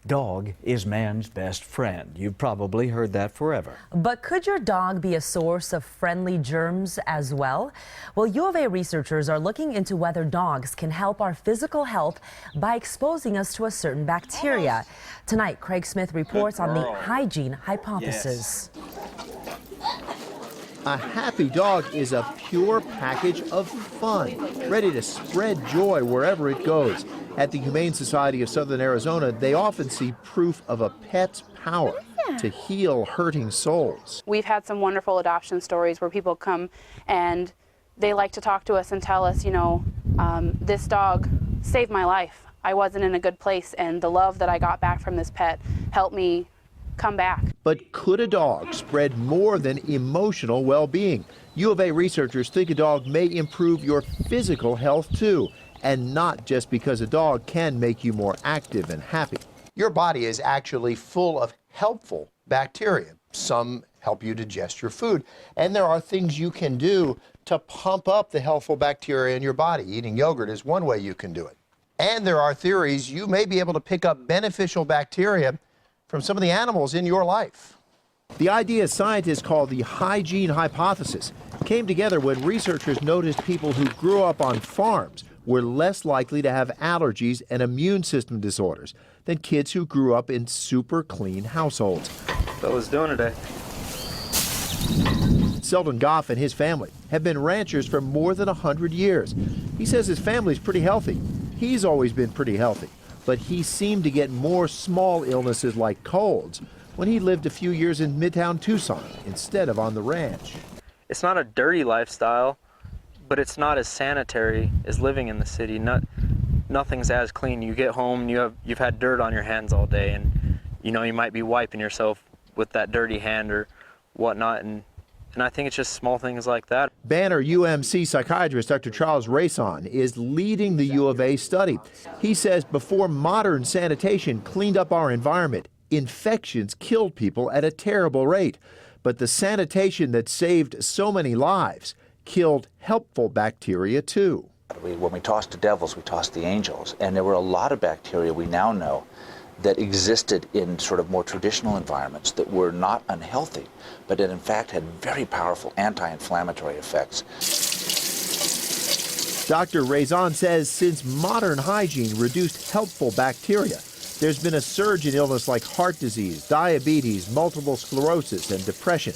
Dog is man's best friend. You've probably heard that forever. But could your dog be a source of friendly germs as well? Well, U of A researchers are looking into whether dogs can help our physical health by exposing us to a certain bacteria. Tonight, Craig Smith reports on the Hygiene Hypothesis. A happy dog is a pure package of fun, ready to spread joy wherever it goes. At the Humane Society of Southern Arizona, they often see proof of a pet's power to heal hurting souls. We've had some wonderful adoption stories where people come and they like to talk to us and tell us, this dog saved my life. I wasn't in a good place, and the love that I got back from this pet helped me come back. But could a dog spread more than emotional well-being? U of A researchers think a dog may improve your physical health too, and not just because a dog can make you more active and happy. Your body is actually full of helpful bacteria. Some help you digest your food, and there are things you can do to pump up the healthful bacteria in your body. Eating yogurt is one way you can do it. And there are theories you may be able to pick up beneficial bacteria from some of the animals in your life. The idea scientists call the Hygiene Hypothesis came together when researchers noticed people who grew up on farms were less likely to have allergies and immune system disorders than kids who grew up in super clean households. What was doing today? Selden Goff and his family have been ranchers for more than 100 years. He says his family's pretty healthy. He's always been pretty healthy, but he seemed to get more small illnesses like colds when he lived a few years in Midtown Tucson instead of on the ranch. It's not a dirty lifestyle, but it's not as sanitary as living in the city. Nothing's as clean. You get home, you've had dirt on your hands all day, and you might be wiping yourself with that dirty hand or whatnot, and I think it's just small things like that. Banner UMC psychiatrist Dr. Charles Rayson is leading the U of A study. He says before modern sanitation cleaned up our environment, infections killed people at a terrible rate. But the sanitation that saved so many lives killed helpful bacteria too. When we tossed the devils, we tossed the angels. And there were a lot of bacteria we now know that existed in sort of more traditional environments that were not unhealthy, but that in fact had very powerful anti-inflammatory effects. Dr. Rayson says since modern hygiene reduced helpful bacteria, there's been a surge in illness like heart disease, diabetes, multiple sclerosis, and depression.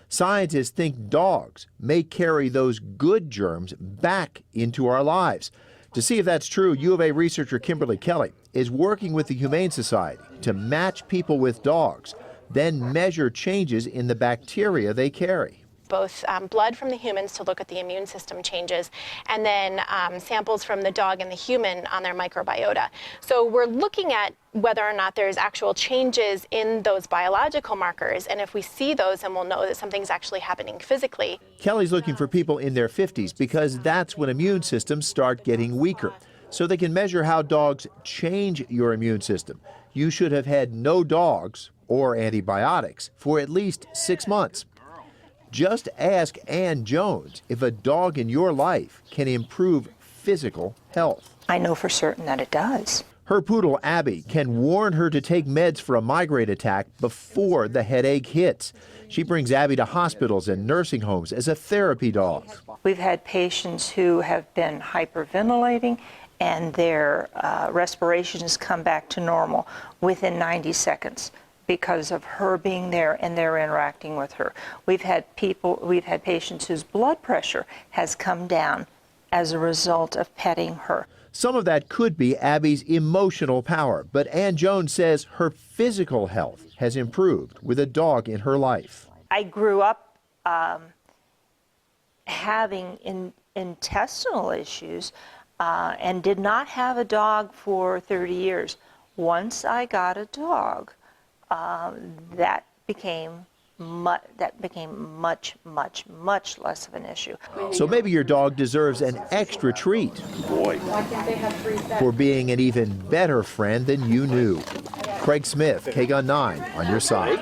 Scientists think dogs may carry those good germs back into our lives. To see if that's true, U of A researcher Kimberly Kelly is working with the Humane Society to match people with dogs, then measure changes in the bacteria they carry. Both blood from the humans to look at the immune system changes, and then samples from the dog and the human on their microbiota. So we're looking at whether or not there's actual changes in those biological markers, and if we see those, then we'll know that something's actually happening physically. Kelly's looking for people in their 50s because that's when immune systems start getting weaker. So they can measure how dogs change your immune system. You should have had no dogs or antibiotics for at least 6 months. Just ask Ann Jones if a dog in your life can improve physical health. I know for certain that it does. Her poodle, Abby, can warn her to take meds for a migraine attack before the headache hits. She brings Abby to hospitals and nursing homes as a therapy dog. We've had patients who have been hyperventilating and their respiration has come back to normal within 90 seconds. Because of her being there and they're interacting with her. We've had patients whose blood pressure has come down as a result of petting her. Some of that could be Abby's emotional power, but Ann Jones says her physical health has improved with a dog in her life. I grew up having intestinal issues and did not have a dog for 30 years. Once I got a dog, that became much less of an issue. So maybe your dog deserves an extra treat for being an even better friend than you knew. Craig Smith, KGUN-9 on your side.